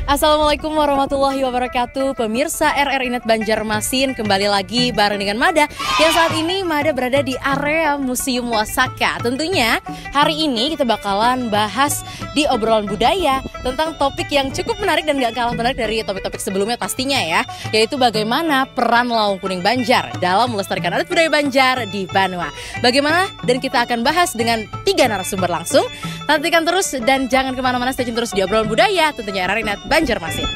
Assalamualaikum warahmatullahi wabarakatuh. Pemirsa RRI Net Banjarmasin, kembali lagi bareng dengan Mada. Yang saat ini Mada berada di area Museum Wasaka. Tentunya hari ini kita bakalan bahas di obrolan budaya tentang topik yang cukup menarik dan gak kalah menarik dari topik-topik sebelumnya pastinya ya, yaitu bagaimana peran Lawang Kuning Banjar dalam melestarikan adat budaya Banjar di Banua. Bagaimana, dan kita akan bahas dengan 3 narasumber langsung. Nantikan terus dan jangan kemana-mana, stay tune terus di obrolan budaya tentunya RRI Net Banjarmasin.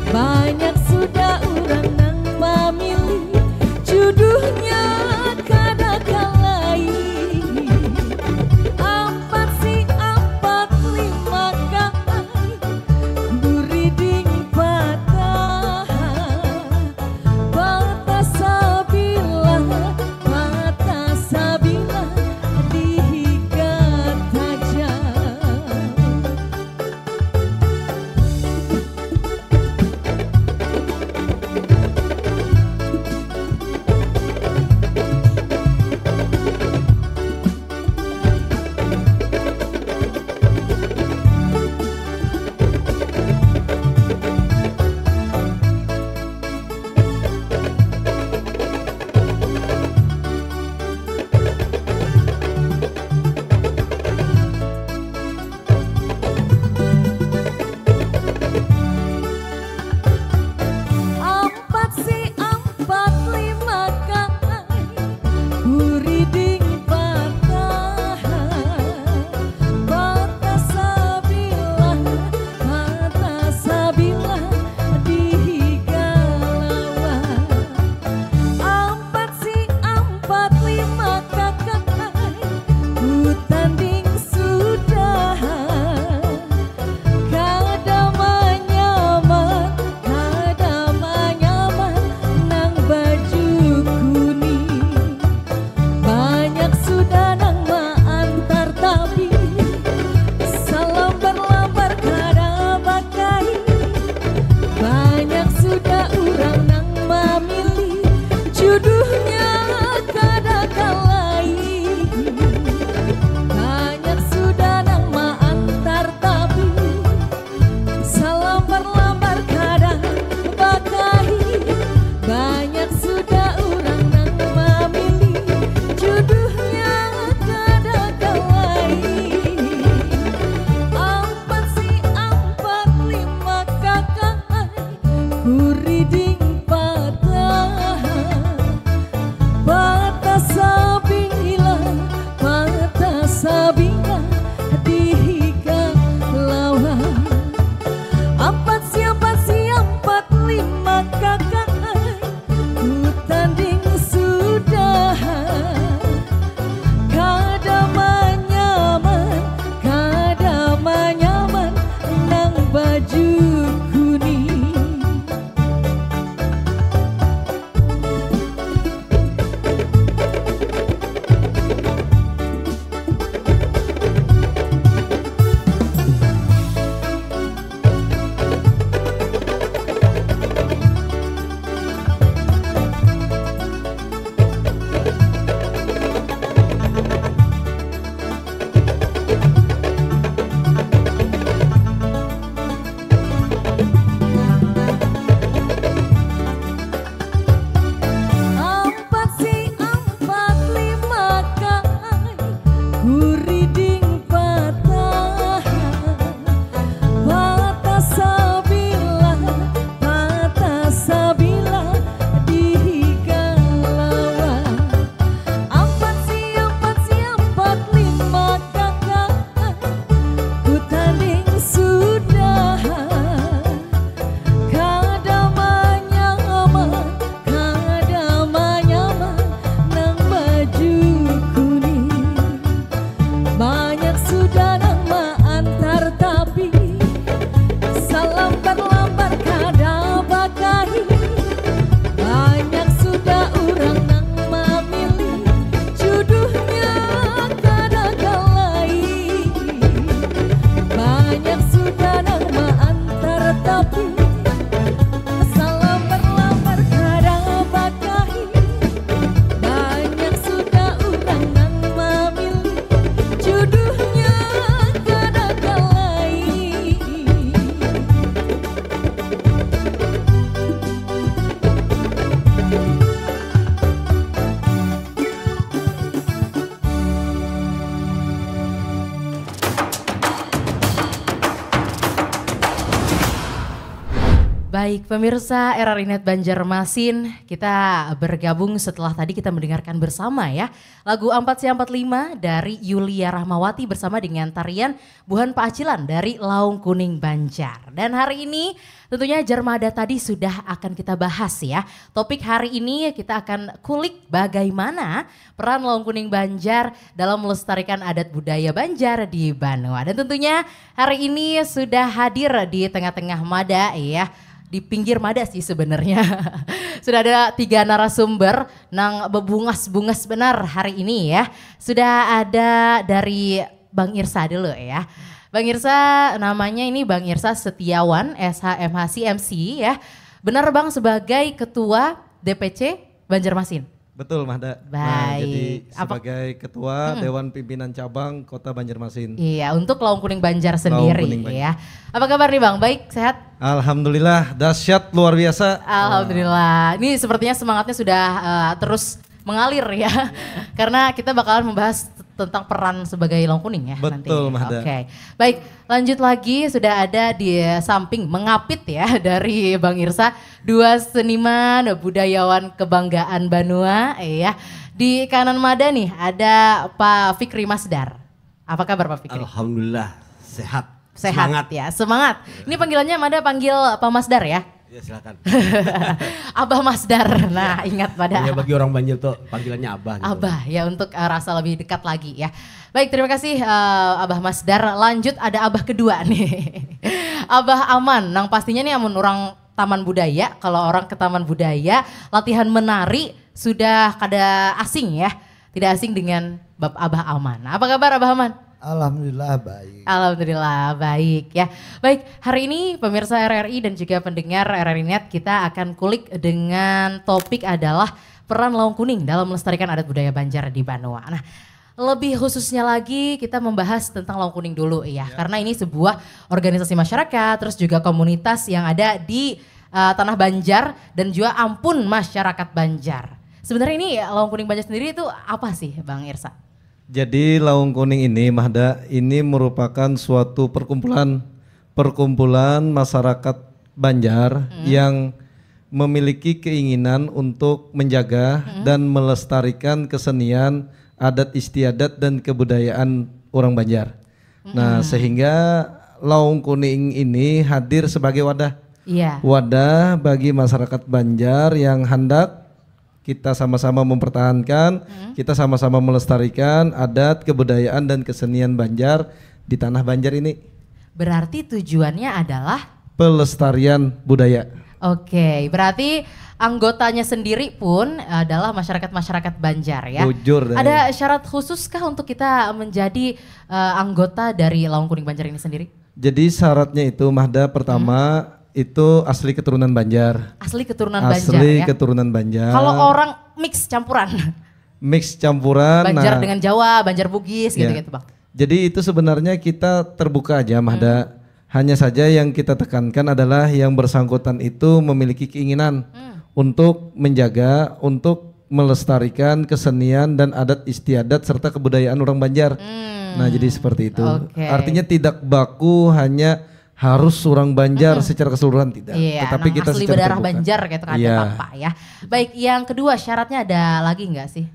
Banyak Baik pemirsa RRI.net Banjarmasin, kita bergabung setelah tadi kita mendengarkan bersama ya lagu 4445 dari Yulia Rahmawati bersama dengan tarian Buhan Paacilan dari Laung Kuning Banjar. Dan hari ini tentunya Jarmada tadi sudah akan kita bahas ya. Topik hari ini kita akan kulik bagaimana peran Laung Kuning Banjar dalam melestarikan adat budaya Banjar di Banua. Dan tentunya hari ini sudah hadir di tengah-tengah Mada ya. Di pinggir Mada sih sebenarnya. Sudah ada 3 narasumber nang bebungas-bungas benar hari ini ya. Sudah ada dari Bang Irsa dulu ya. Bang Irsa namanya ini Bang Irsa Setiawan SHMH CMC ya. Benar Bang sebagai Ketua DPC Banjarmasin. Betul Mahda. Baik. Nah, jadi sebagai Ketua Dewan Pimpinan Cabang Kota Banjarmasin. Iya untuk Laung Kuning Banjar sendiri Kuning Banjar. ya. Apa kabar nih Bang? Baik, sehat? Alhamdulillah dahsyat luar biasa. Alhamdulillah. Ini sepertinya semangatnya sudah terus mengalir ya. Karena kita bakalan membahas tentang peran sebagai Laung Kuning ya. Betul nanti. Mahda. Oke. Baik, lanjut lagi sudah ada di samping mengapit ya dari Bang Irsa 2 seniman budayawan kebanggaan Banua ya. Di kanan Mada nih ada Pak Fikri Masdar. Apa kabar Pak Fikri? Alhamdulillah sehat. Sehat Semangat. ya, semangat. Ini panggilannya Mada panggil Pak Masdar ya? Ya silakan. Abah Masdar. Nah, ingat pada Ya bagi orang Banjar tuh panggilannya Abah gitu. Abah ya untuk rasa lebih dekat lagi ya. Baik, terima kasih Abah Masdar. Lanjut ada Abah kedua nih. Abah Aman. Nang pastinya nih amun orang taman budaya, kalau orang ke taman budaya, latihan menari sudah kada asing ya. Tidak asing dengan Bab Abah Aman. Apa kabar Abah Aman? Alhamdulillah baik. Alhamdulillah baik ya. Baik, hari ini pemirsa RRI dan juga pendengar RRI.net kita akan kulik dengan topik adalah peran Laung Kuning dalam melestarikan adat budaya Banjar di Banua. Nah, lebih khususnya lagi kita membahas tentang Laung Kuning dulu ya. Karena ini sebuah organisasi masyarakat terus juga komunitas yang ada di tanah Banjar dan juga ampun masyarakat Banjar. Sebenarnya ini Laung Kuning Banjar sendiri itu apa sih Bang Irsa? Jadi Laung Kuning ini Mahda ini merupakan suatu perkumpulan masyarakat Banjar yang memiliki keinginan untuk menjaga dan melestarikan kesenian, adat istiadat dan kebudayaan orang Banjar. Nah, sehingga Laung Kuning ini hadir sebagai wadah. Iya. Wadah bagi masyarakat Banjar yang hendak kita sama-sama mempertahankan, kita sama-sama melestarikan adat, kebudayaan dan kesenian Banjar di tanah Banjar ini. Berarti tujuannya adalah Pelestarian budaya. Oke, berarti anggotanya sendiri pun adalah masyarakat-masyarakat Banjar ya. Bujur dan Ada syarat khususkah untuk kita menjadi anggota dari Laung Kuning Banjar ini sendiri? Jadi syaratnya itu Mahda pertama itu asli keturunan Banjar. Asli keturunan Banjar Asli ya. keturunan Banjar. Kalau orang mix campuran, Mix campuran. Banjar nah, dengan Jawa, Banjar Bugis Ya. gitu-gitu Bang. Jadi itu sebenarnya kita terbuka aja Mahda. Hanya saja yang kita tekankan adalah yang bersangkutan itu memiliki keinginan untuk menjaga, untuk melestarikan kesenian dan adat istiadat serta kebudayaan orang Banjar. Nah jadi seperti itu. Oke. Artinya tidak baku hanya harus orang Banjar secara keseluruhan tidak. Iya, Tetapi nang kita asli secara berdarah terbuka. Banjar gitu kan Iya. ada apa ya. Baik, yang kedua syaratnya ada lagi nggak sih?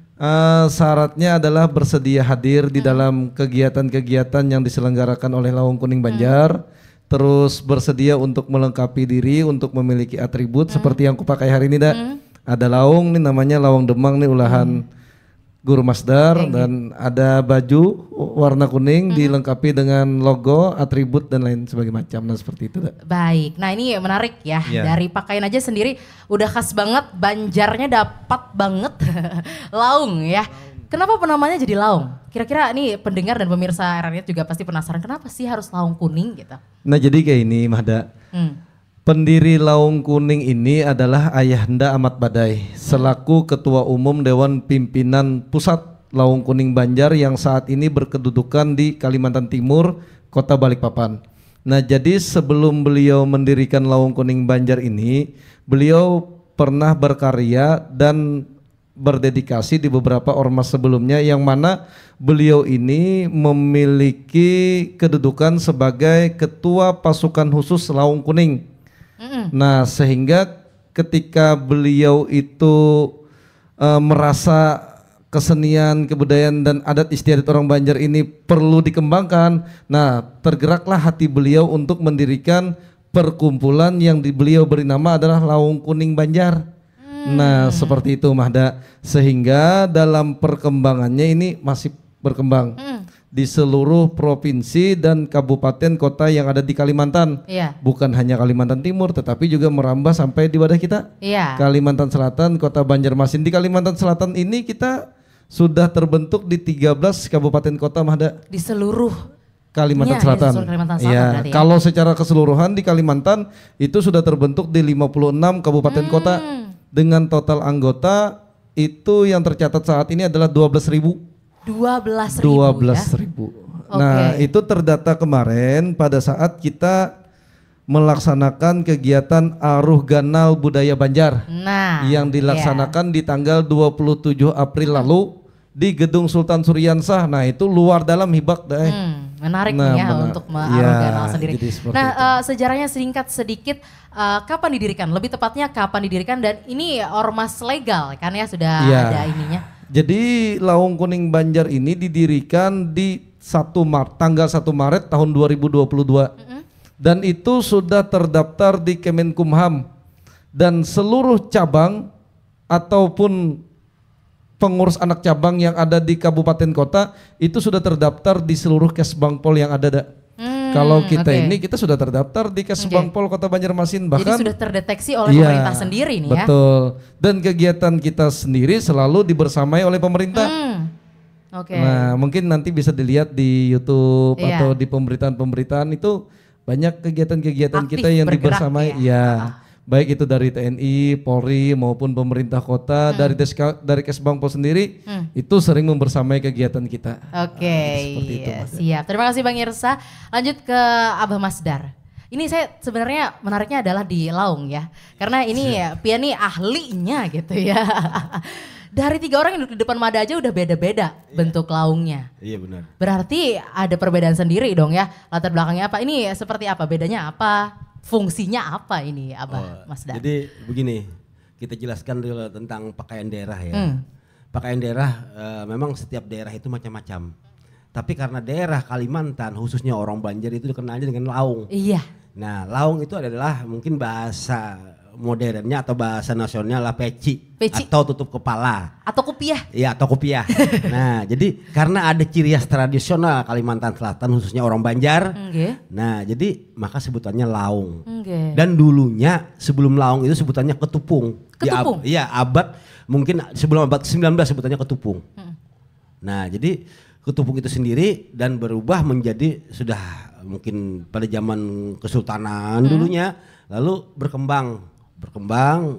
Syaratnya adalah bersedia hadir di dalam kegiatan-kegiatan yang diselenggarakan oleh Laung Kuning Banjar, terus bersedia untuk melengkapi diri, untuk memiliki atribut seperti yang kupakai hari ini dah. Ada laung nih namanya Lawang Demang nih ulahan Guru Masdar dan ada baju warna kuning dilengkapi dengan logo, atribut dan lain sebagainya macam. Nah seperti itu dah. Baik, nah ini menarik ya. Iya. Dari pakaian aja sendiri udah khas banget, Banjarnya dapat banget. Laung ya. Kenapa penamanya jadi Laung? Kira-kira nih pendengar dan pemirsa RRI juga pasti penasaran kenapa sih harus Laung Kuning gitu. Nah jadi kayak ini Mahda. Pendiri Laung Kuning ini adalah Ayahanda Ahmad Badai selaku Ketua Umum Dewan Pimpinan Pusat Laung Kuning Banjar yang saat ini berkedudukan di Kalimantan Timur, Kota Balikpapan. Nah jadi sebelum beliau mendirikan Laung Kuning Banjar ini, beliau pernah berkarya dan berdedikasi di beberapa ormas sebelumnya yang mana beliau ini memiliki kedudukan sebagai Ketua Pasukan Khusus Laung Kuning. Nah, sehingga ketika beliau itu merasa kesenian, kebudayaan dan adat istiadat orang Banjar ini perlu dikembangkan. Nah, tergeraklah hati beliau untuk mendirikan perkumpulan yang beliau beri nama adalah Lawung Kuning Banjar. Nah, seperti itu Mahda. Sehingga dalam perkembangannya ini masih berkembang di seluruh provinsi dan kabupaten kota yang ada di Kalimantan. Bukan hanya Kalimantan Timur, tetapi juga merambah sampai di wadah kita. Kalimantan Selatan, Kota Banjarmasin. Di Kalimantan Selatan ini kita sudah terbentuk di 13 kabupaten kota Mahda. Di seluruh Kalimantan Selatan. Di seluruh Kalimantan Selatan ya, berarti ya. Kalau secara keseluruhan di Kalimantan itu sudah terbentuk di 56 kabupaten kota dengan total anggota itu yang tercatat saat ini adalah 12.000. 12.000 12.000. Nah, itu terdata kemarin pada saat kita melaksanakan kegiatan Aruh Ganal Budaya Banjar. Yang dilaksanakan di tanggal 27 April lalu di Gedung Sultan Suryansah. Nah, itu luar dalam hibak deh. Menarik nih ya untuk Aruh Ganal sendiri. Nah, sejarahnya singkat sedikit, kapan didirikan? Lebih tepatnya kapan didirikan dan ini ormas legal kan ya sudah ada ininya. Jadi Lawung Kuning Banjar ini didirikan di tanggal 1 Maret tahun 2022. Dan itu sudah terdaftar di Kemenkumham dan seluruh cabang ataupun pengurus anak cabang yang ada di kabupaten kota itu sudah terdaftar di seluruh Kesbangpol yang ada. Kalau kita ini kita sudah terdaftar di Kesbangpol Kota Banjarmasin, bahkan jadi sudah terdeteksi oleh pemerintah sendiri nih ya. Betul. Dan kegiatan kita sendiri selalu dibersamai oleh pemerintah. Nah, mungkin nanti bisa dilihat di YouTube atau di pemberitaan-pemberitaan itu banyak kegiatan-kegiatan kita yang dibersamai. Baik itu dari TNI, Polri maupun pemerintah kota, dari Kesbangpol sendiri itu sering membersamai kegiatan kita. Siap. Terima kasih Bang Irsa. Lanjut ke Abah Masdar. Ini saya sebenarnya menariknya adalah di Laung ya, karena ini Pian nih ahlinya gitu ya. Dari 3 orang yang duduk di depan Mada aja udah beda-beda bentuk laungnya. Iya benar. Berarti ada perbedaan sendiri dong ya, latar belakangnya apa? Ini seperti apa, bedanya apa? Fungsinya apa ini Abah Masdar? Jadi begini, kita jelaskan dulu tentang pakaian daerah ya. Pakaian daerah memang setiap daerah itu macam-macam. Tapi karena daerah Kalimantan khususnya orang Banjar itu dikenalnya dengan laung. Nah, laung itu adalah mungkin bahasa modernnya atau bahasa nasionalnya lah peci atau tutup kepala. Atau kupiah. Iya, atau kupiah. Nah, jadi karena ada ciri khas tradisional Kalimantan Selatan khususnya orang Banjar. Nah, jadi maka sebutannya laung. Dan dulunya sebelum laung itu sebutannya ketupung. Iya, abad mungkin sebelum abad ke-19 sebutannya ketupung. Nah, jadi ketupung itu sendiri dan berubah menjadi sudah mungkin pada zaman kesultanan dulunya, lalu berkembang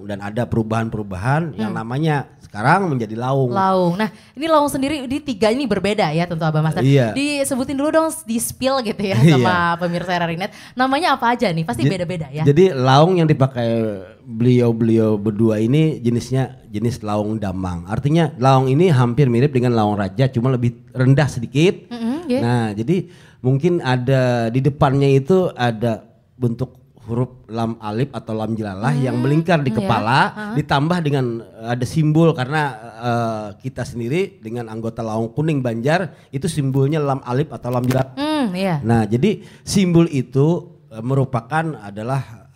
dan ada perubahan-perubahan yang namanya sekarang menjadi laung. Nah, ini laung sendiri di 3 ini berbeda ya tentu Abah Masdar. Disebutin dulu dong, di spill gitu ya sama pemirsa RRI Net. Namanya apa aja nih? Pasti beda-beda ya. Jadi laung yang dipakai beliau berdua ini jenis laung damang. Artinya laung ini hampir mirip dengan laung raja, cuma lebih rendah sedikit. Nah, jadi mungkin ada di depannya itu ada bentuk huruf lam alif atau lam jalalah yang melingkar di kepala, ditambah dengan ada simbol karena kita sendiri dengan anggota Lawung Kuning Banjar itu simbolnya lam alif atau lam jalalah. Nah, jadi simbol itu merupakan adalah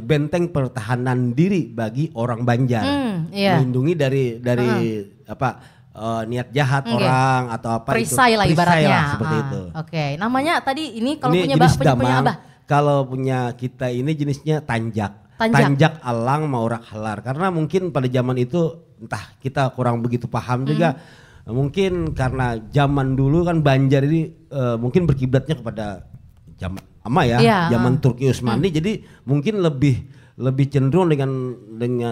benteng pertahanan diri bagi orang Banjar, melindungi dari niat jahat orang atau apa perisai lah ibaratnya. Seperti itu. Namanya tadi ini kalau ini punya Abah. Kalau punya kita ini jenisnya tanjak alang maurak halar, karena mungkin pada zaman itu entah kita kurang begitu paham juga, mungkin karena zaman dulu kan Banjar ini mungkin berkiblatnya kepada zaman lama ya, zaman Turki Utsmani, jadi mungkin lebih cenderung dengan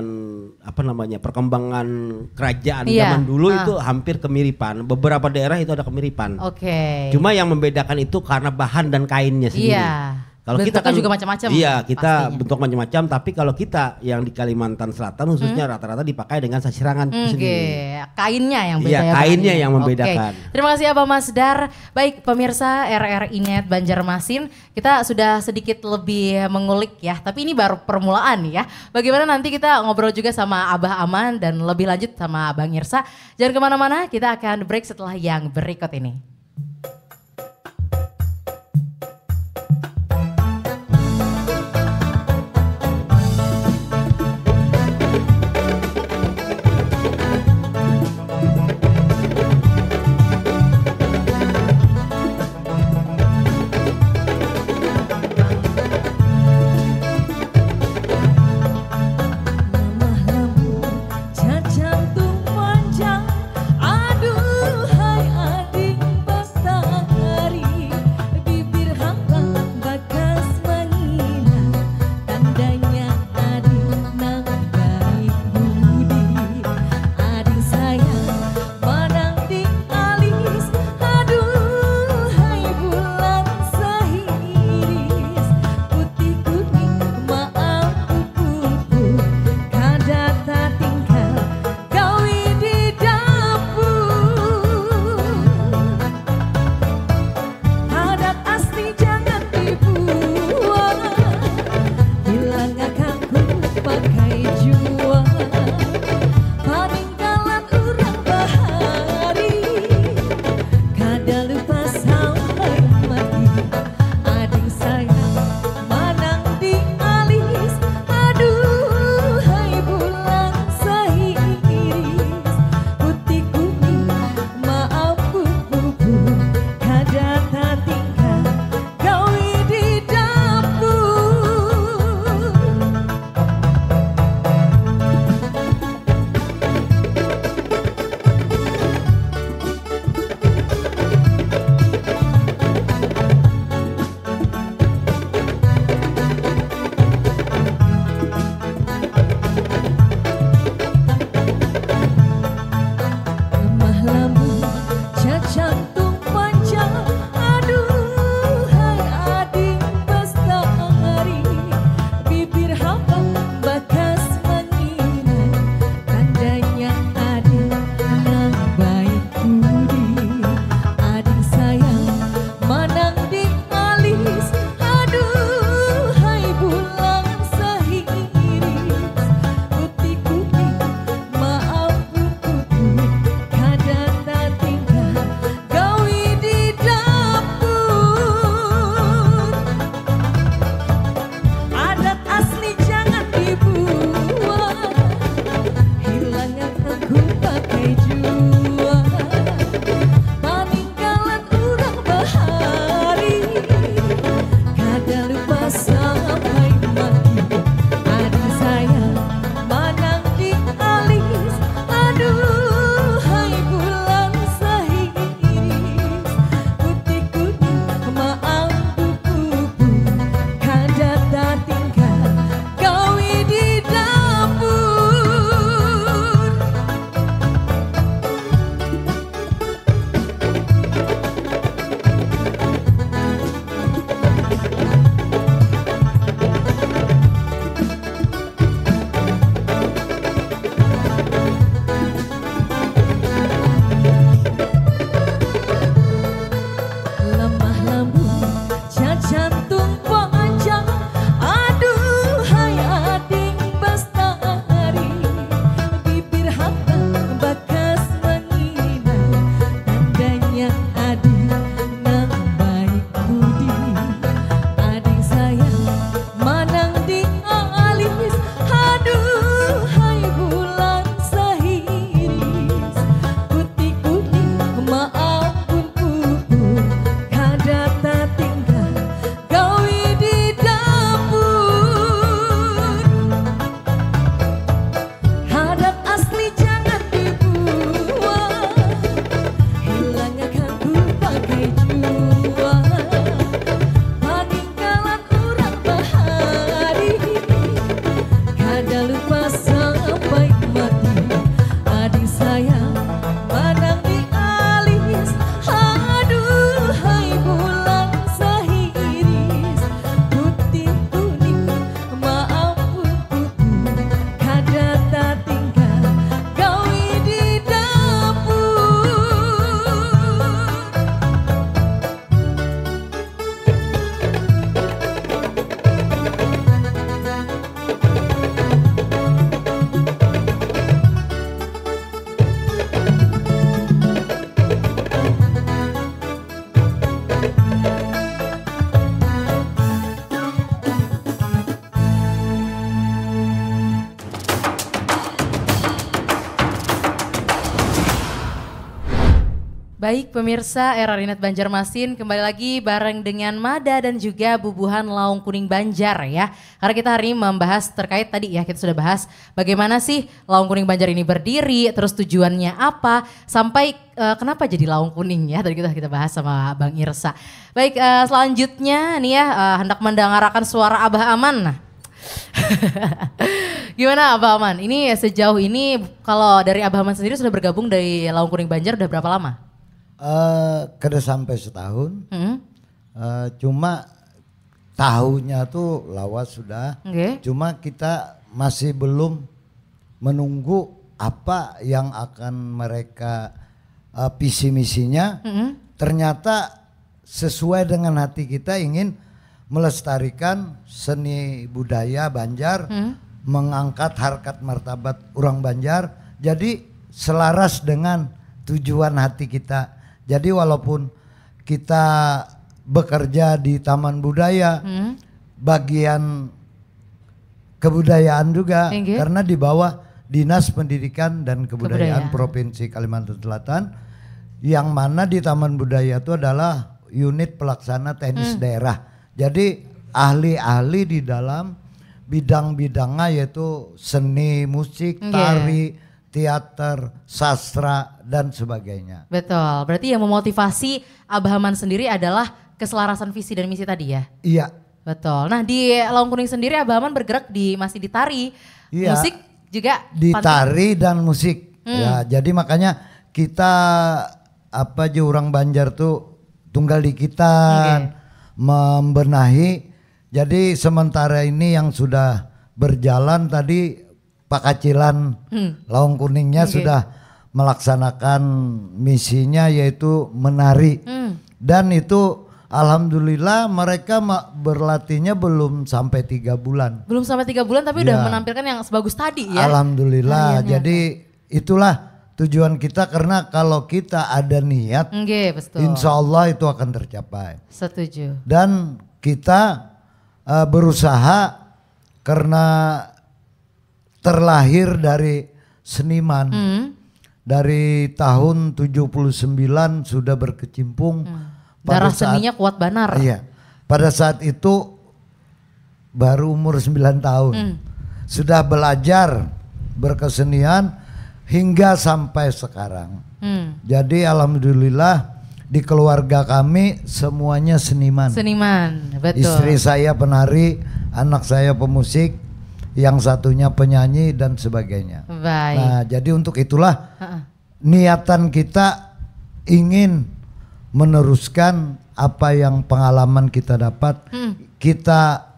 perkembangan kerajaan zaman dulu itu hampir kemiripan. Beberapa daerah itu ada kemiripan. Cuma yang membedakan itu karena bahan dan kainnya sendiri. Kalau kita Bentuknya juga macam-macam. Iya, kita pastinya. bentuk macam-macam. Tapi kalau kita yang di Kalimantan Selatan khususnya rata-rata dipakai dengan sasirangan Oke, sendiri. kainnya yang beda Iya, ya. kainnya Bang? yang membedakan. Oke. Terima kasih Abang Masdar. Baik pemirsa RRI Net Banjarmasin, kita sudah sedikit lebih mengulik ya. Tapi ini baru permulaan ya. Bagaimana nanti kita ngobrol juga sama Abah Aman dan lebih lanjut sama Bang Irsa. Jangan kemana-mana, kita akan break setelah yang berikut ini. Jantung panjang, aduh hai adik Baik pemirsa RRI Net Banjarmasin, kembali lagi bareng dengan Mada dan juga Bubuhan Laung Kuning Banjar ya. Karena kita hari ini membahas terkait tadi ya, kita sudah bahas bagaimana sih Laung Kuning Banjar ini berdiri, terus tujuannya apa, sampai kenapa jadi Laung Kuning ya, tadi kita bahas sama Bang Irsa. Baik, selanjutnya nih ya, hendak mendengarkan suara Abah Aman. Nah. Gimana Abah Aman? Ini sejauh ini kalau dari Abah Aman sendiri sudah bergabung dari Laung Kuning Banjar udah berapa lama? Kada sampai setahun, cuma tahunya tuh lawas sudah, cuma kita masih belum menunggu apa yang akan mereka visi misinya. Ternyata sesuai dengan hati kita ingin melestarikan seni budaya Banjar, mengangkat harkat martabat orang Banjar, jadi selaras dengan tujuan hati kita. Jadi walaupun kita bekerja di Taman Budaya, bagian kebudayaan juga, karena di bawah Dinas Pendidikan dan Kebudayaan Provinsi Kalimantan Selatan, yang mana di Taman Budaya itu adalah unit pelaksana teknis daerah. Jadi ahli-ahli di dalam bidang-bidangnya yaitu seni, musik, tari, teater, sastra dan sebagainya. Betul, berarti yang memotivasi Abah Aman sendiri adalah keselarasan visi dan misi tadi ya? Iya. Betul, nah di Laung Kuning sendiri Abah Aman bergerak masih di tari, musik juga? Di tari dan musik, ya jadi makanya kita orang Banjar tuh tunggal dikitan, membenahi. Jadi sementara ini yang sudah berjalan tadi Pak Kacilan Laung Kuningnya sudah melaksanakan misinya yaitu menari. Dan itu alhamdulillah mereka berlatihnya belum sampai 3 bulan. Belum sampai 3 bulan tapi udah menampilkan yang sebagus tadi ya. Alhamdulillah. Jadi itulah tujuan kita, karena kalau kita ada niat, insya Allah itu akan tercapai. Setuju. Dan kita berusaha karena terlahir dari seniman. Dari tahun 79 sudah berkecimpung. Darah seninya kuat banar. Iya. Pada saat itu baru umur 9 tahun. Sudah belajar berkesenian hingga sampai sekarang. Jadi alhamdulillah di keluarga kami semuanya seniman. Seniman, betul. Istri saya penari, anak saya pemusik, yang satunya penyanyi dan sebagainya. Baik. Nah, jadi untuk itulah niatan kita ingin meneruskan apa yang pengalaman kita dapat, kita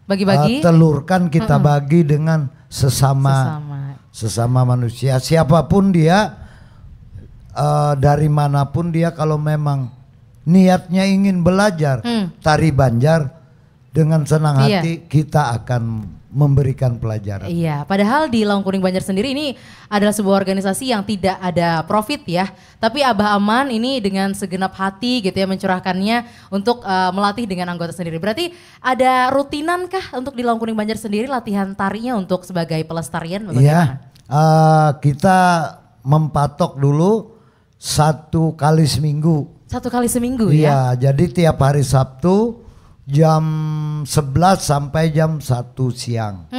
bagi-bagi, telurkan, kita bagi dengan sesama manusia, siapapun dia, dari manapun dia, kalau memang niatnya ingin belajar tari Banjar, dengan senang hati kita akan memberikan pelajaran. Iya, padahal di Laung Kuning Banjar sendiri ini adalah sebuah organisasi yang tidak ada profit ya. Tapi Abah Aman ini dengan segenap hati gitu ya mencurahkannya untuk melatih dengan anggota sendiri. Berarti ada rutinankah untuk di Laung Kuning Banjar sendiri latihan tarinya untuk sebagai pelestarian? Iya, kita mempatok dulu 1 kali seminggu. 1 kali seminggu ya? Iya, jadi tiap hari Sabtu jam 11 sampai jam 1 siang.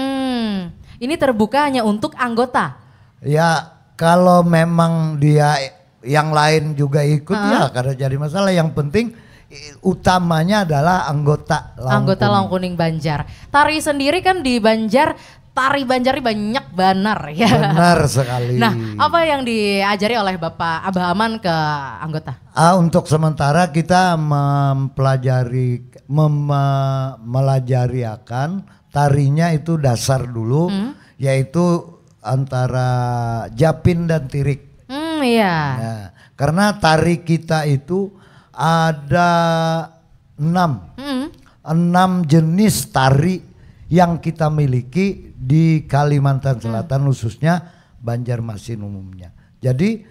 Ini terbuka hanya untuk anggota? Ya, kalau memang dia yang lain juga ikut ya karena jadi masalah. Yang penting utamanya adalah anggota Laung Kuning Banjar. Tari sendiri kan di Banjar, tari Banjar banyak banar ya. Benar sekali. Nah, apa yang diajari oleh Bapak Abah Aman ke anggota? Untuk sementara kita melajari akan tarinya itu dasar dulu, yaitu antara japin dan tirik. Nah, karena tari kita itu ada 6 jenis tari yang kita miliki di Kalimantan Selatan, khususnya Banjarmasin umumnya. Jadi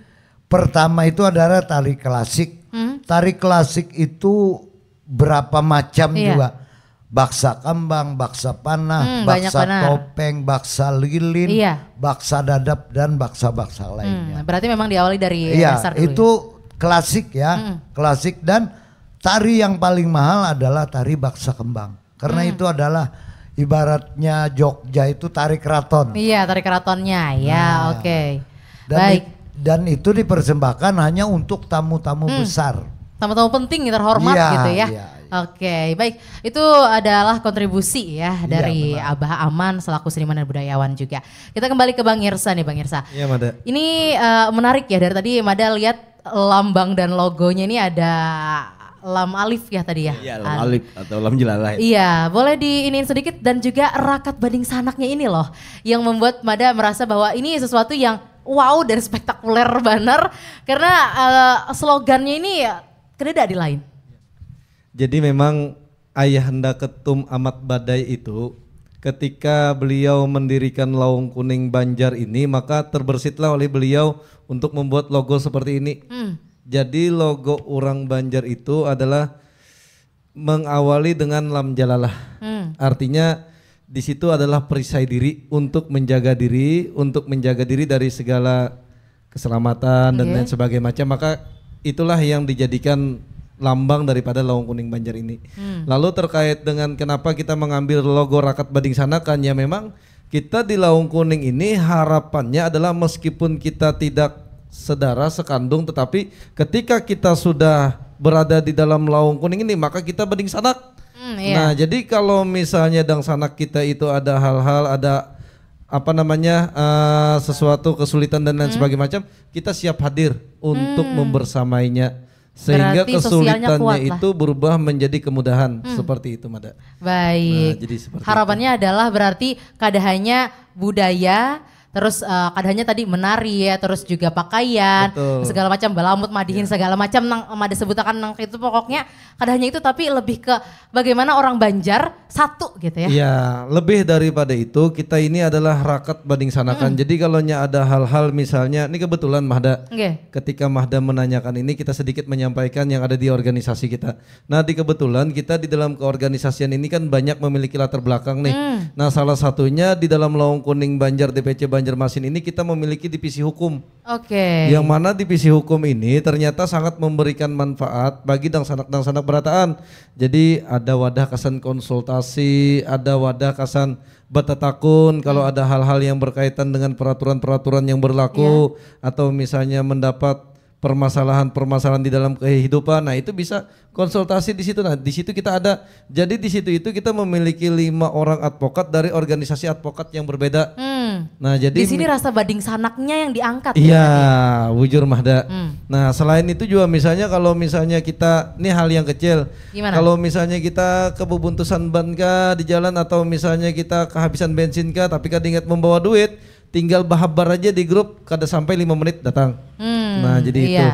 pertama itu adalah tari klasik. Tari klasik itu berapa macam juga. Baksa kembang, baksa panah, baksa topeng, baksa lilin, baksa dadap dan baksa-baksa lainnya. Berarti memang diawali dari dasar dulu. Itu klasik ya, klasik. Dan tari yang paling mahal adalah tari baksa kembang, karena itu adalah ibaratnya Jogja itu tari keraton. Iya, tari keratonnya ya, oke. Baik. Dan itu dipersembahkan hanya untuk tamu-tamu besar. Tamu-tamu penting terhormat Iya, gitu ya. iya. Oke, baik. Itu adalah kontribusi ya dari Abah Aman selaku seniman dan budayawan juga. Kita kembali ke Bang Irsa nih, Bang Irsa. Iya, Mada. Ini menarik ya, dari tadi Mada lihat lambang dan logonya ini ada lam alif ya tadi ya. Iya, lam alif atau lam jalalah. Iya, boleh diinin sedikit, dan juga rakat bading sanaknya ini loh yang membuat Mada merasa bahwa ini sesuatu yang wow dan spektakuler benar, karena slogannya ini kededa di lain. Jadi memang Ayahanda Ketum Amat Badai itu ketika beliau mendirikan Lawung Kuning Banjar ini, maka terbersitlah oleh beliau untuk membuat logo seperti ini. Jadi logo orang Banjar itu adalah mengawali dengan lam jalalah. Artinya di situ adalah perisai diri untuk menjaga diri, dari segala keselamatan dan lain sebagainya macam. Maka itulah yang dijadikan lambang daripada Lawung Kuning Banjar ini. Lalu terkait dengan kenapa kita mengambil logo Rakat Bading Sanakan, ya memang kita di Lawung Kuning ini harapannya adalah meskipun kita tidak sedara sekandung, tetapi ketika kita sudah berada di dalam Lawung Kuning ini maka kita bading sanak. Nah, jadi kalau misalnya dang sanak kita itu ada hal-hal, ada apa namanya sesuatu kesulitan dan lain sebagainya macam, kita siap hadir untuk membersamainya. Sehingga Berarti kesulitannya itu berubah menjadi kemudahan, seperti itu, Mada. Baik. Nah, jadi seperti harapannya adalah berarti kada hanya budaya, terus kada hanya tadi menari ya, terus juga pakaian, segala macam balamut madihin segala macam nang mada sebutakan nang itu, pokoknya kada hanya itu, tapi lebih ke bagaimana orang Banjar satu gitu ya. Iya, lebih daripada itu kita ini adalah Rakat Bading Sanakan. Jadi kalau ada hal-hal misalnya, ini kebetulan Mahda, ketika Mahda menanyakan ini kita sedikit menyampaikan yang ada di organisasi kita. Nah, kebetulan kita di dalam keorganisasian ini kan banyak memiliki latar belakang nih. Nah, salah satunya di dalam Lawung Kuning Banjar DPC Banjarmasin ini kita memiliki divisi hukum. Yang mana divisi hukum ini ternyata sangat memberikan manfaat bagi dang sanak berataan. Jadi ada wadah kesan konsultasi, ada wadah kesan batatakun kalau ada hal-hal yang berkaitan dengan peraturan-peraturan yang berlaku, atau misalnya mendapat permasalahan-permasalahan di dalam kehidupan. Nah, itu bisa konsultasi di situ. Nah, di situ kita ada. Jadi di situ itu kita memiliki 5 orang advokat dari organisasi advokat yang berbeda. Nah, jadi di sini rasa bading sanaknya yang diangkat. Iya, wujur Mahda. Nah, selain itu juga misalnya kalau misalnya kita, ini hal yang kecil. Gimana? Kalau misalnya kita kebubuntusan ban kah di jalan, atau misalnya kita kehabisan bensin kah tapi kada ingat membawa duit, tinggal bahabar aja di grup, kada sampai 5 menit datang. Nah, jadi itu.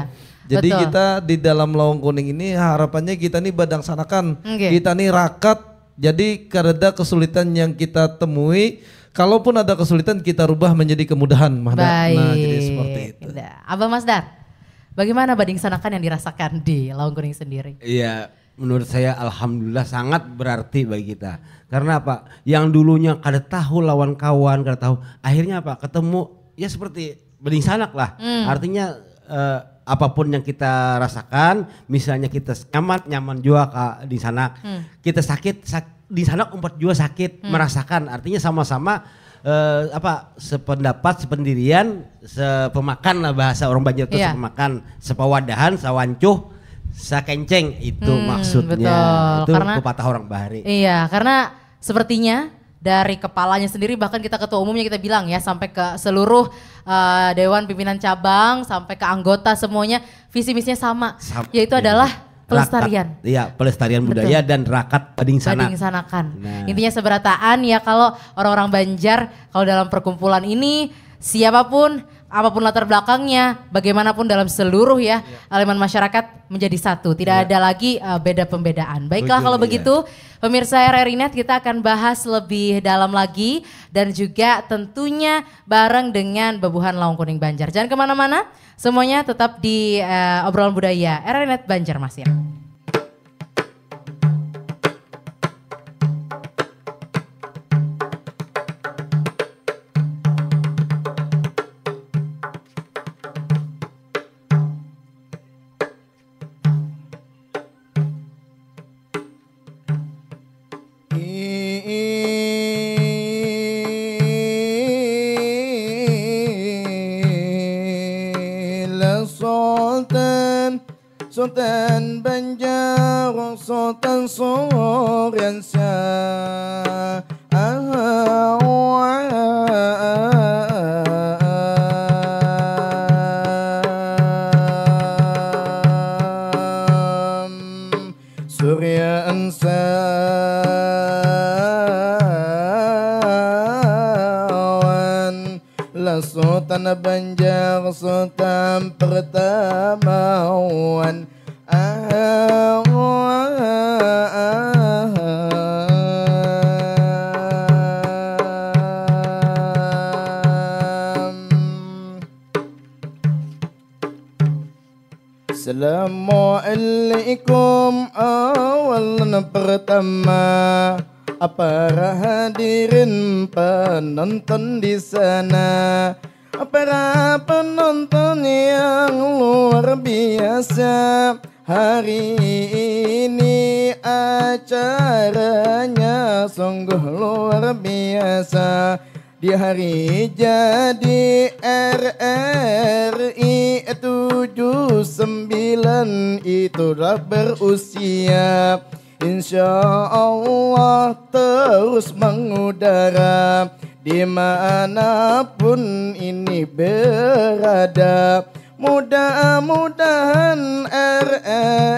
Jadi kita di dalam Lawung Kuning ini harapannya kita nih badang sanakan. Kita nih rakat. Jadi karena kesulitan yang kita temui, kalaupun ada kesulitan kita rubah menjadi kemudahan, Mahda. Nah, jadi seperti itu. Abah Masdar, bagaimana bading sanakan yang dirasakan di Lawung Kuning sendiri? Iya, menurut saya alhamdulillah sangat berarti bagi kita. Karena apa? Yang dulunya kada tahu lawan kawan, kada tahu, akhirnya apa? Ketemu ya seperti bading sanak lah. Artinya apapun yang kita rasakan, misalnya kita nyaman juga di sana, kita sakit di sana umpat juga sakit, merasakan, artinya sama-sama sependapat, sependirian, sepemakan lah bahasa orang Banjar itu, sepemakan, sepawadahan, sawancuh, sakenceng, itu maksudnya. Betul. Itu karena, pepatah orang Bahari. Iya, karena sepertinya dari kepalanya sendiri, bahkan kita ketua umumnya kita bilang ya, sampai ke seluruh dewan pimpinan cabang, sampai ke anggota semuanya visi misinya sama, yaitu adalah pelestarian. Iya, pelestarian budaya dan rakat bading sanakan. Nah. Intinya seberataan ya, kalau orang-orang Banjar kalau dalam perkumpulan ini siapapun, apapun latar belakangnya, bagaimanapun dalam seluruh elemen masyarakat menjadi satu, tidak ada lagi beda pembedaan. Baiklah kalau begitu, pemirsa RRI Net, kita akan bahas lebih dalam lagi dan juga tentunya bareng dengan Bebuhan Lawung Kuning Banjar. Jangan kemana-mana, semuanya tetap di obrolan budaya RRI Net Banjarmasin. Sultan Banjar, Sultan Suriansyah. Surya Ansawan, La Sultan Banjar, Sultan Pertamawan. Assalamualaikum awalan pertama, para hadirin penonton di sana, para penonton yang luar biasa. Hari ini acaranya sungguh luar biasa. Di hari jadi RRI 79 itulah berusia. Insya Allah terus mengudara dimanapun ini berada. Mudah-mudahan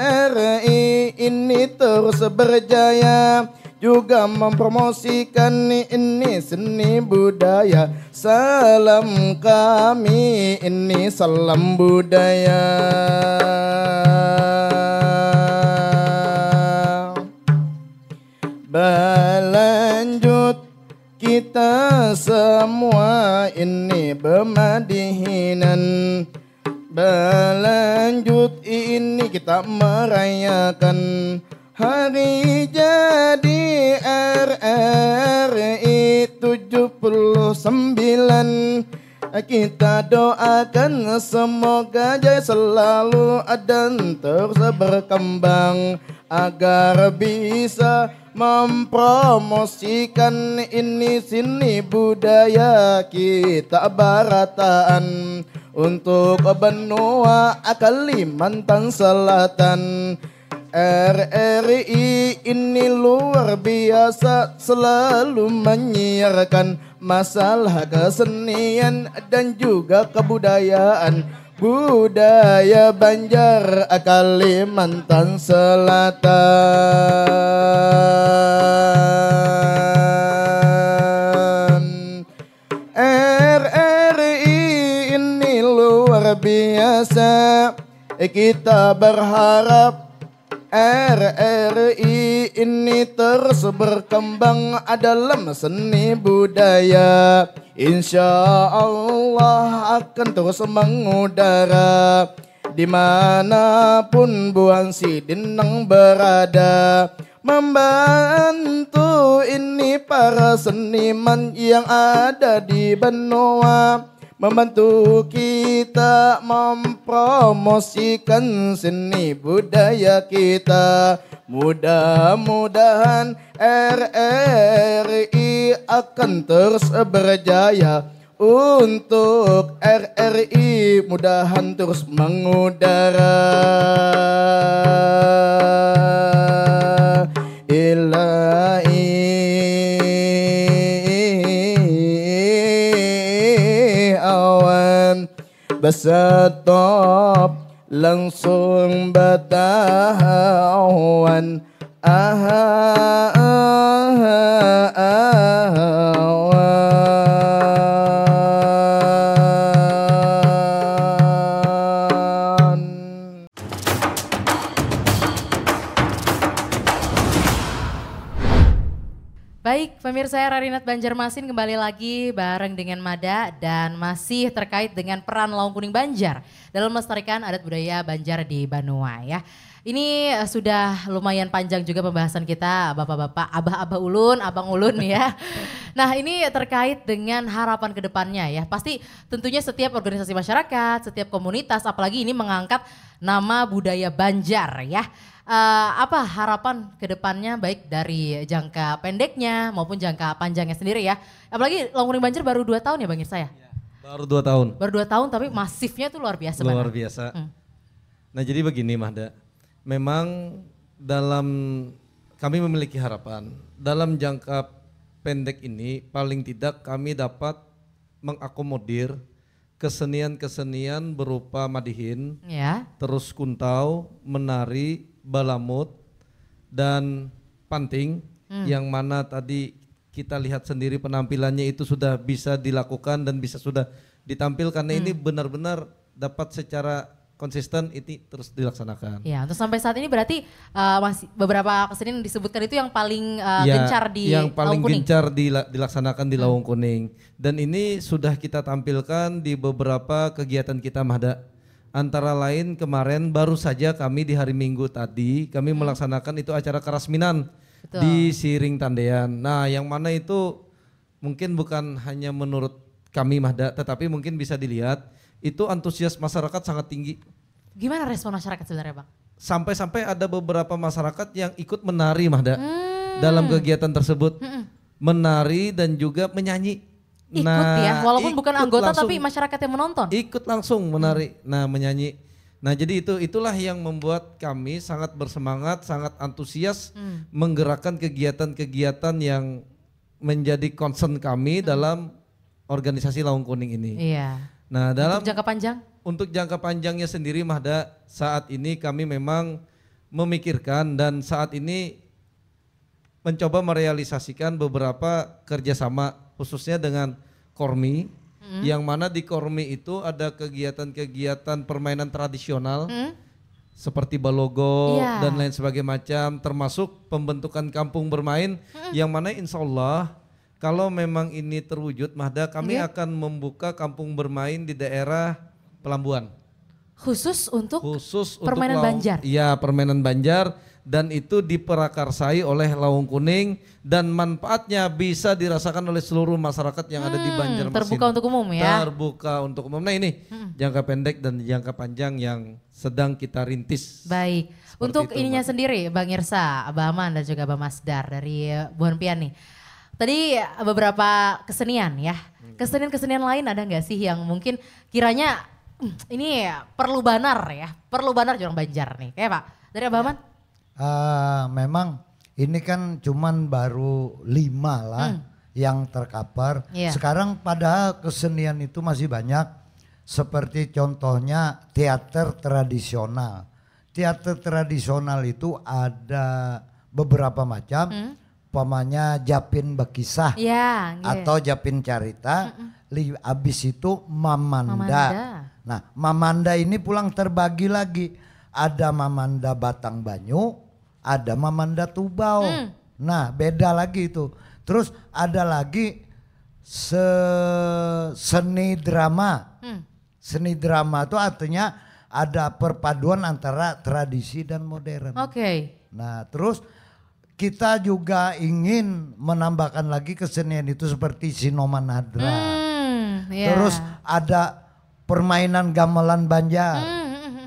RRI ini terus berjaya, juga mempromosikan ini seni budaya. Salam kami ini salam budaya. Berlanjut kita semua ini bermadihinan. Berlanjut ini kita merayakan hari jadi RRI 79. Kita doakan semoga jaya selalu dan terus berkembang, agar bisa mempromosikan ini sini budaya kita barataan untuk benua Kalimantan Selatan. RRI ini luar biasa, selalu menyiarkan masalah kesenian dan juga kebudayaan. Budaya Banjar Kalimantan Selatan. RRI ini luar biasa, kita berharap RRI ini terus berkembang dalam seni budaya. Insya Allah akan terus mengudara dimanapun Buan Sidinang berada, membantu ini para seniman yang ada di benua, membantu kita mempromosikan seni budaya kita. Mudah-mudahan RRI akan terus berjaya. Untuk RRI mudahan terus mengudara. Besatop langsung batahawan. Baik, pemirsa RRI Net Banjarmasin kembali lagi bareng dengan Mada dan masih terkait dengan peran Laung Kuning Banjar dalam melestarikan adat budaya Banjar di Banua ya. Ini sudah lumayan panjang juga pembahasan kita bapak-bapak, abah-abah ulun, abang ulun ya. Nah ini terkait dengan harapan kedepannya ya. Pasti tentunya setiap organisasi masyarakat, setiap komunitas apalagi ini mengangkat nama budaya Banjar ya. Apa harapan kedepannya baik dari jangka pendeknya maupun jangka panjangnya sendiri ya. Apalagi Laung Kuning Banjar baru 2 tahun ya Bang Irsa ya? Baru 2 tahun. Baru 2 tahun tapi masifnya tuh luar biasa. Luar biasa. Nah jadi begini Mahda, memang dalam kami memiliki harapan dalam jangka pendek ini paling tidak kami dapat mengakomodir kesenian-kesenian berupa madihin, terus kuntau, menari, balamut, dan panting yang mana tadi kita lihat sendiri penampilannya itu sudah bisa dilakukan dan bisa sudah ditampilkan. Karena ini benar-benar dapat secara konsisten ini terus dilaksanakan. Ya, untuk sampai saat ini berarti masih beberapa kesenian disebutkan itu yang paling gencar di yang paling Lawung Kuning. gencar dilaksanakan di Lawung Kuning. Dan ini sudah kita tampilkan di beberapa kegiatan kita Mahda. Antara lain kemarin baru saja kami di hari Minggu tadi kami melaksanakan itu acara Karasminan di Siring Tandean. Nah, yang mana itu mungkin bukan hanya menurut kami Mahda, tetapi mungkin bisa dilihat itu antusias masyarakat sangat tinggi. Gimana respon masyarakat sebenarnya Bang? Sampai-sampai ada beberapa masyarakat yang ikut menari Mahda dalam kegiatan tersebut. Menari dan juga menyanyi. Ikut ya, walaupun bukan anggota langsung, tapi masyarakat yang menonton. Ikut langsung menari, menyanyi. Nah jadi itulah yang membuat kami sangat bersemangat, sangat antusias menggerakkan kegiatan-kegiatan yang menjadi concern kami dalam organisasi Lawung Kuning ini. Iya. Nah, untuk jangka panjang? Untuk jangka panjangnya sendiri Mahda, saat ini kami memang memikirkan dan saat ini mencoba merealisasikan beberapa kerjasama khususnya dengan Kormi, yang mana di Kormi itu ada kegiatan-kegiatan permainan tradisional seperti balogo dan lain sebagainya macam, termasuk pembentukan kampung bermain yang mana insya Allah kalau memang ini terwujud Mahda, kami akan membuka kampung bermain di daerah Pelambuan. Khusus untuk permainan Banjar? Iya, permainan Banjar, dan itu diperakarsai oleh Lawung Kuning dan manfaatnya bisa dirasakan oleh seluruh masyarakat yang ada di Banjarmasin. Terbuka untuk umum ya? Terbuka untuk umum. Nah ini jangka pendek dan jangka panjang yang sedang kita rintis. Baik, untuk ininya sendiri Bang Irsa, Abah Aman dan juga Abah Masdar dari Buan Pian nih. Tadi beberapa kesenian ya, kesenian-kesenian lain ada nggak sih yang mungkin kiranya ini perlu banar ya, perlu banar Jurang Banjar nih, kayak Pak dari Abah Aman? Memang ini kan cuman baru 5 lah yang terkapar. Sekarang padahal kesenian itu masih banyak, seperti contohnya teater tradisional. Teater tradisional itu ada beberapa macam. Umpamanya Japin Bekisah atau Japin Carita, abis itu Mamanda. Nah Mamanda ini pulang terbagi lagi, ada Mamanda Batang Banyu, ada Mamanda Tubau. Nah beda lagi itu. Terus ada lagi seni drama. Seni drama itu artinya ada perpaduan antara tradisi dan modern. Nah terus kita juga ingin menambahkan lagi kesenian itu seperti Sinoman Hadra. Terus ada permainan gamelan Banjar.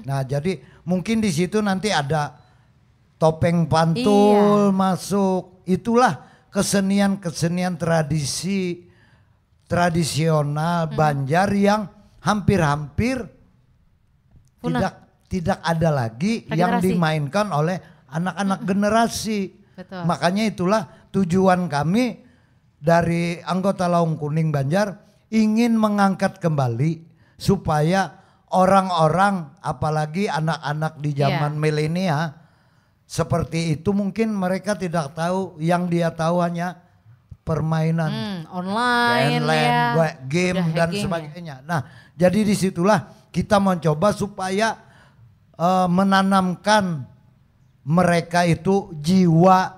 Nah, jadi mungkin di situ nanti ada topeng pantul masuk. Itulah kesenian-kesenian tradisional Banjar yang hampir-hampir tidak ada lagi yang dimainkan oleh anak-anak generasi. Makanya itulah tujuan kami dari anggota Lawung Kuning Banjar ingin mengangkat kembali supaya orang-orang apalagi anak-anak di zaman milenial seperti itu mungkin mereka tidak tahu, yang dia tahu hanya permainan online, game dan sebagainya. Nah jadi disitulah kita mencoba supaya menanamkan mereka itu jiwa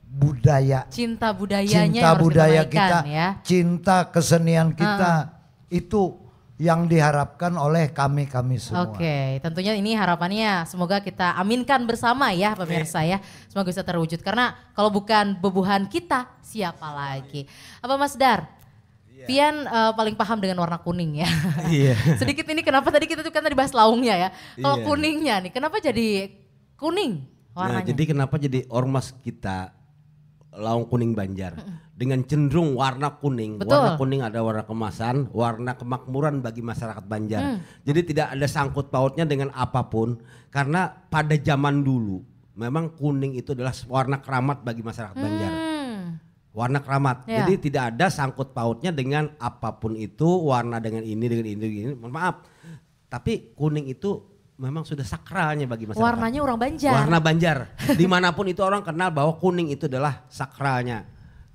budaya, cinta budayanya, cinta budaya kita, ya. Cinta kesenian kita, itu yang diharapkan oleh kami semua. Oke, tentunya ini harapannya semoga kita aminkan bersama ya pemirsa ya, semoga bisa terwujud karena kalau bukan bebuhan kita siapa lagi? Apa Mas Dar? Pian paling paham dengan warna kuning ya. Sedikit ini kenapa tadi kita tuh kan tadi bahas laungnya ya. Kalau kuningnya nih, kenapa jadi kuning? Nah, jadi kenapa jadi ormas kita Laung Kuning Banjar dengan cenderung warna kuning. Betul. Warna kuning ada warna kemasan, warna kemakmuran bagi masyarakat Banjar. Jadi tidak ada sangkut pautnya dengan apapun karena pada zaman dulu memang kuning itu adalah warna keramat bagi masyarakat Banjar. Warna keramat. Ya. Jadi tidak ada sangkut pautnya dengan apapun itu, warna dengan ini. Mohon maaf. Tapi kuning itu memang sudah sakralnya bagi masyarakat. Warnanya orang Banjar. Warna Banjar. Dimanapun itu orang kenal bahwa kuning itu adalah sakralnya.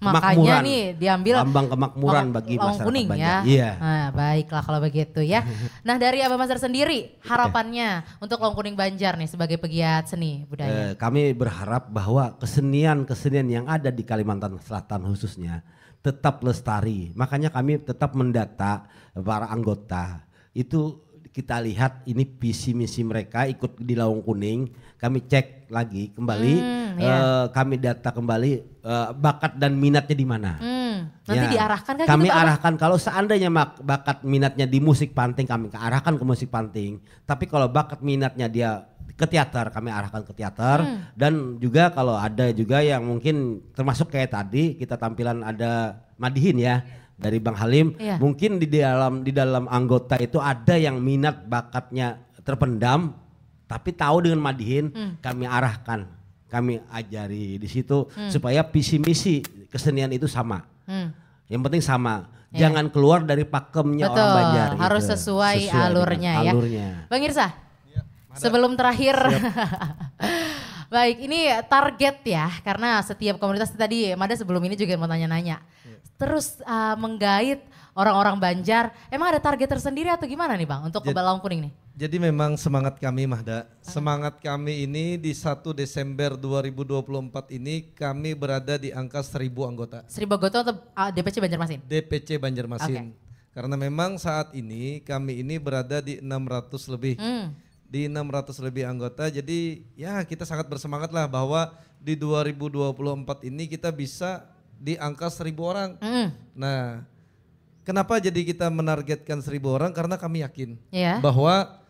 Makanya nih diambil lambang kemakmuran bagi Laung masyarakat Kuning Banjar. ya. Iya. Nah, baiklah kalau begitu ya. Nah, dari Abah Mazhar sendiri harapannya untuk Laung Kuning Banjar nih sebagai pegiat seni budaya. Kami berharap bahwa kesenian-kesenian yang ada di Kalimantan Selatan khususnya tetap lestari. Makanya kami tetap mendata para anggota. Itu kita lihat ini visi misi mereka ikut di Laung Kuning, kami cek lagi kembali, kami data kembali bakat dan minatnya di mana. Nanti diarahkan kan kami gitu, Pak? arahkan kalau seandainya bakat minatnya di musik panting, kami arahkan ke musik panting. Tapi kalau bakat minatnya dia ke teater, kami arahkan ke teater. Dan juga kalau ada juga yang mungkin termasuk kayak tadi kita tampilan ada Madihin ya. Dari Bang Halim, mungkin di dalam anggota itu ada yang minat bakatnya terpendam, tapi tahu dengan Madihin, kami arahkan, kami ajari di situ supaya visi misi kesenian itu sama. Yang penting sama, jangan keluar dari pakemnya orang Banjar. Harus gitu. sesuai alurnya ya. Bang Irsa, sebelum terakhir. Baik, ini target ya, karena setiap komunitas tadi Mada sebelum ini juga mau nanya-nanya. Terus menggait orang-orang Banjar, emang ada target tersendiri atau gimana nih Bang untuk ke Laung Kuning nih? Jadi memang semangat kami Mahda, semangat kami ini di 1 Desember 2024 ini kami berada di angka 1.000 anggota. 1.000 anggota untuk DPC Banjarmasin? DPC Banjarmasin. Karena memang saat ini kami ini berada di 600 lebih. Di 600 lebih anggota, jadi ya kita sangat bersemangat lah bahwa di 2024 ini kita bisa di angka 1.000 orang. Nah, kenapa jadi kita menargetkan 1.000 orang? Karena kami yakin bahwa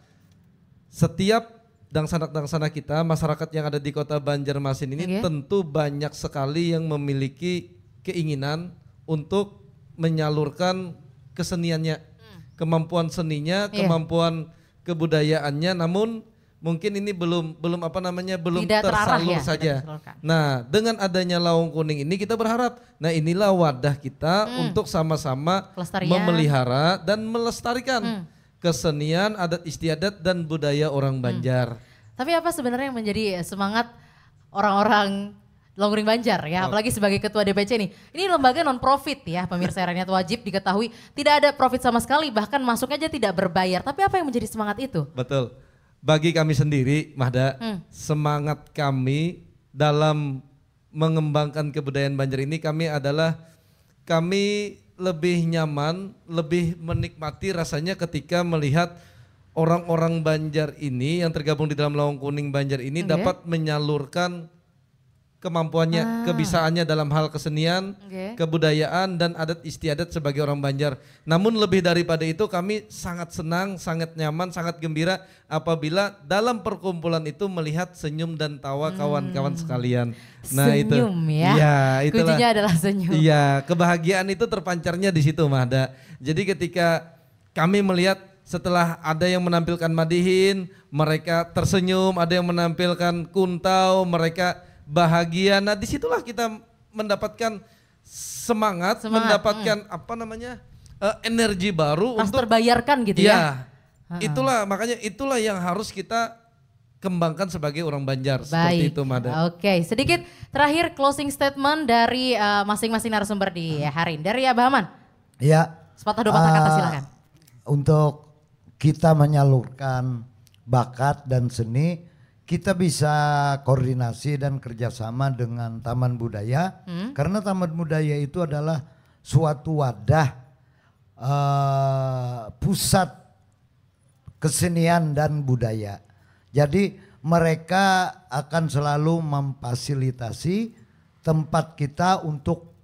setiap dangsana-dangsana kita, masyarakat yang ada di kota Banjarmasin ini tentu banyak sekali yang memiliki keinginan untuk menyalurkan keseniannya, kemampuan seninya, kemampuan kebudayaannya, namun mungkin ini belum tidak tersalur ya, saja. Nah, dengan adanya Laung Kuning ini kita berharap, nah inilah wadah kita untuk sama-sama memelihara dan melestarikan kesenian, adat istiadat dan budaya orang Banjar. Tapi apa sebenarnya yang menjadi semangat orang-orang Laung Kuning Banjar ya, apalagi sebagai ketua DPC nih. Ini lembaga non profit ya, pemirsa RRI wajib diketahui tidak ada profit sama sekali, bahkan masuknya aja tidak berbayar. Tapi apa yang menjadi semangat itu? Betul. Bagi kami sendiri, Mahda, semangat kami dalam mengembangkan kebudayaan Banjar ini kami lebih nyaman, lebih menikmati rasanya ketika melihat orang-orang Banjar ini yang tergabung di dalam Laung Kuning Banjar ini dapat menyalurkan kemampuannya, kebisaannya dalam hal kesenian, kebudayaan dan adat istiadat sebagai orang Banjar. Namun lebih daripada itu kami sangat senang, sangat nyaman, sangat gembira apabila dalam perkumpulan itu melihat senyum dan tawa kawan-kawan sekalian. Nah senyum itu, ya, itulah, kuncinya adalah senyum. Iya, kebahagiaan itu terpancarnya di situ Mahda. Jadi ketika kami melihat setelah ada yang menampilkan Madihin, mereka tersenyum, ada yang menampilkan Kuntau, mereka bahagia. Nah disitulah kita mendapatkan semangat. Mendapatkan energi baru untuk terbayarkan gitu ya. Itulah makanya itulah yang harus kita kembangkan sebagai orang Banjar. Seperti itu Mada. Oke, sedikit terakhir closing statement dari masing-masing narasumber di hari ini. Dari Abah Aman. Ya. Sepatah dua patah kata silakan. Untuk kita menyalurkan bakat dan seni, kita bisa koordinasi dan kerjasama dengan Taman Budaya, karena Taman Budaya itu adalah suatu wadah pusat kesenian dan budaya. Jadi mereka akan selalu memfasilitasi tempat kita untuk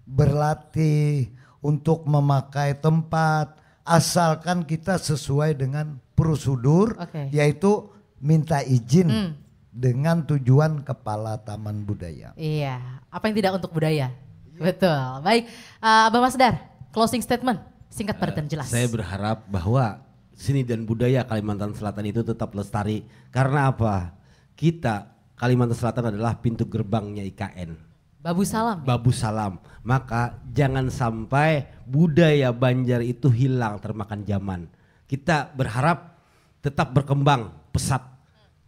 berlatih, untuk memakai tempat, asalkan kita sesuai dengan prosedur, yaitu minta izin dengan tujuan kepala taman budaya. Iya, apa yang tidak untuk budaya? Betul. Baik, Abang Masdar, closing statement singkat padat dan jelas. Saya berharap bahwa seni dan budaya Kalimantan Selatan itu tetap lestari. Karena apa? Kita Kalimantan Selatan adalah pintu gerbangnya IKN. Babu Salam. Babu Salam. Maka jangan sampai budaya Banjar itu hilang termakan zaman. Kita berharap tetap berkembang pesat.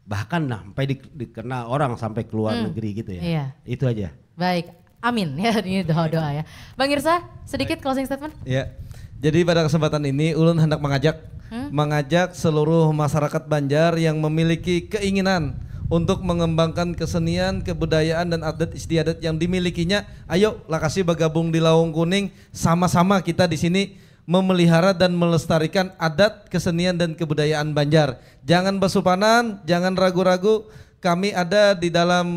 Bahkan sampai dikenal orang sampai ke luar negeri gitu ya. Iya. Itu aja. Baik, amin ya, ini doa-doa ya. Bang Irsa, sedikit closing statement. Ya. Jadi pada kesempatan ini ulun hendak mengajak seluruh masyarakat Banjar yang memiliki keinginan untuk mengembangkan kesenian, kebudayaan dan adat istiadat yang dimilikinya. Ayo lah kasih bergabung di Lawung Kuning, sama-sama kita di sini memelihara dan melestarikan adat, kesenian dan kebudayaan Banjar. Jangan bersupanan, jangan ragu-ragu. Kami ada di dalam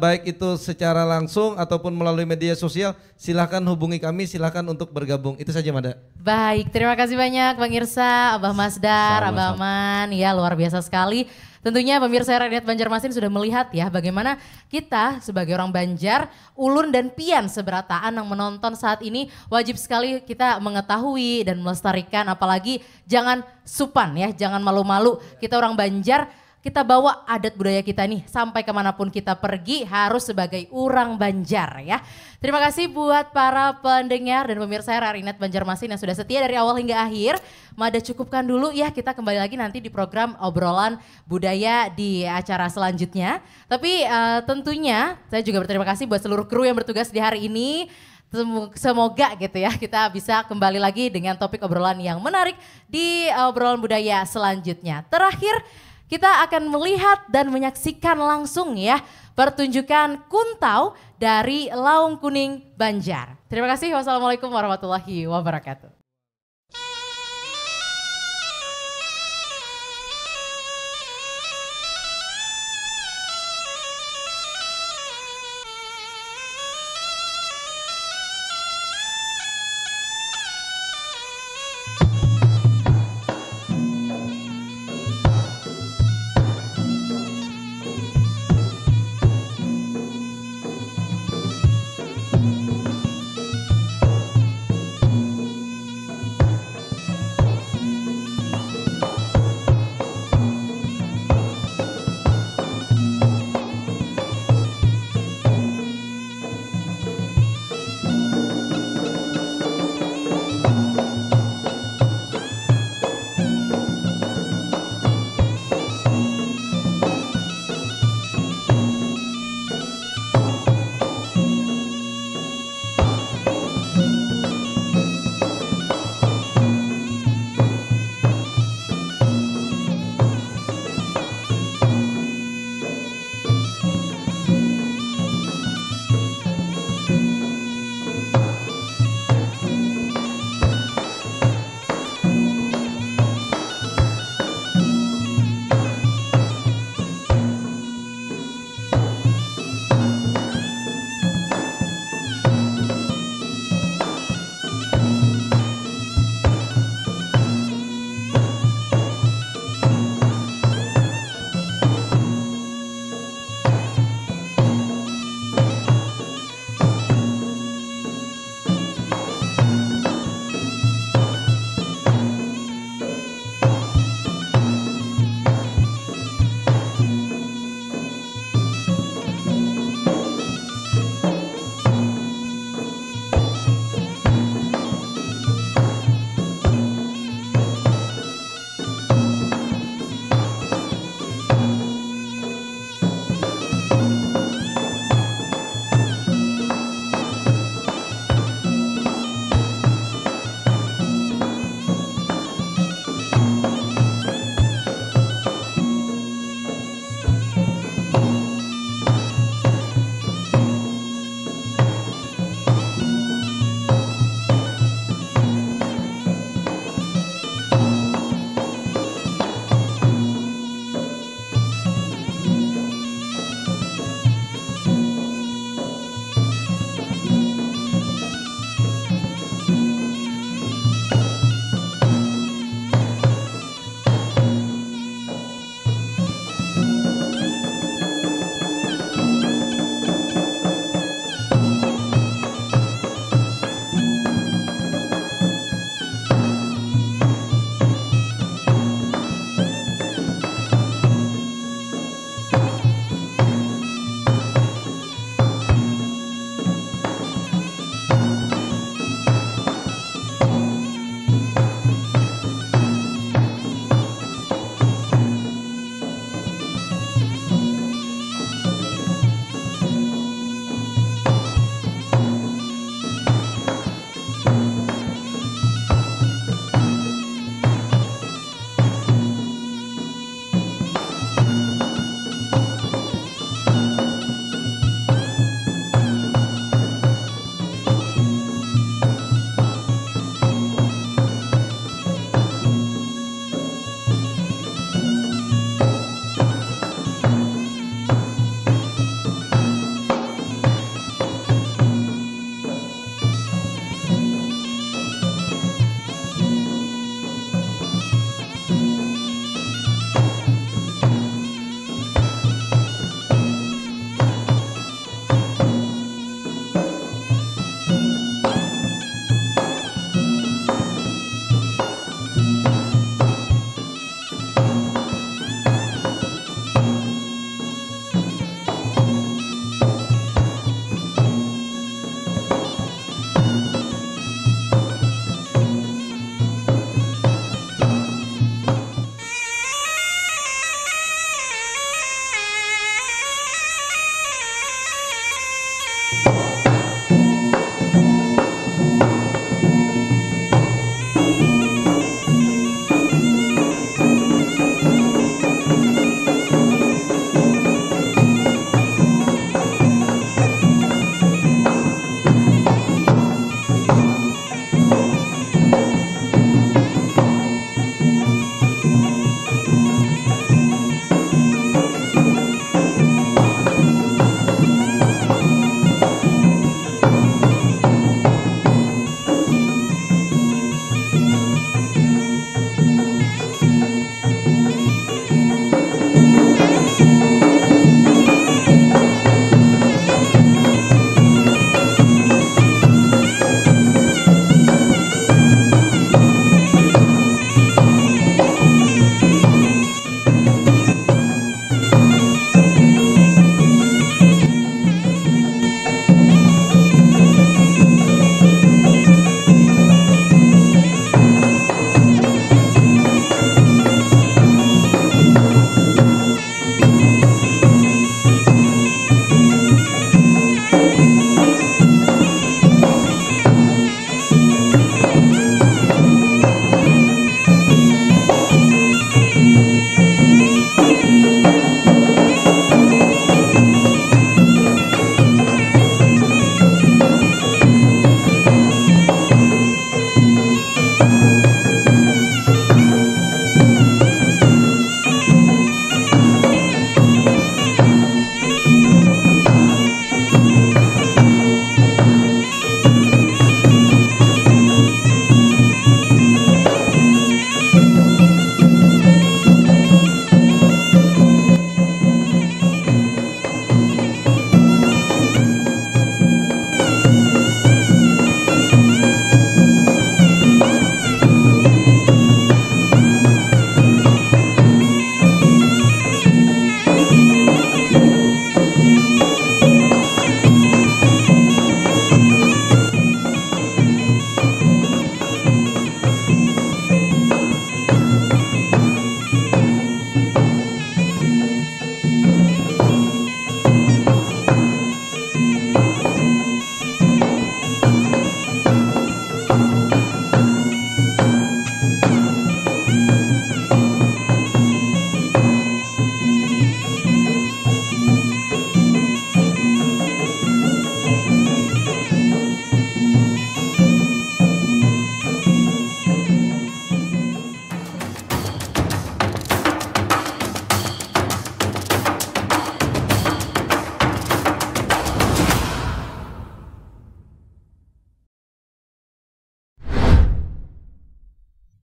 baik itu secara langsung ataupun melalui media sosial. Silahkan hubungi kami, silahkan untuk bergabung. Itu saja Mada. Baik, terima kasih banyak Bang Irsa, Abah Masdar, Abah Aman. Ya luar biasa sekali. Tentunya pemirsa Rakyat Banjarmasin sudah melihat ya bagaimana kita sebagai orang Banjar, ulun dan pian seberataan yang menonton saat ini wajib sekali kita mengetahui dan melestarikan, apalagi jangan supan ya, jangan malu-malu. Kita orang Banjar, kita bawa adat budaya kita nih sampai kemanapun kita pergi harus sebagai orang Banjar ya. Terima kasih buat para pendengar dan pemirsa RRI.net Banjarmasin yang sudah setia dari awal hingga akhir. Mada cukupkan dulu ya, kita kembali lagi nanti di program obrolan budaya di acara selanjutnya. Tapi tentunya saya juga berterima kasih buat seluruh kru yang bertugas di hari ini. Semoga gitu ya kita bisa kembali lagi dengan topik obrolan yang menarik di obrolan budaya selanjutnya. Terakhir, kita akan melihat dan menyaksikan langsung ya pertunjukan Kuntau dari Lawung Kuning Banjar. Terima kasih. Wassalamualaikum warahmatullahi wabarakatuh.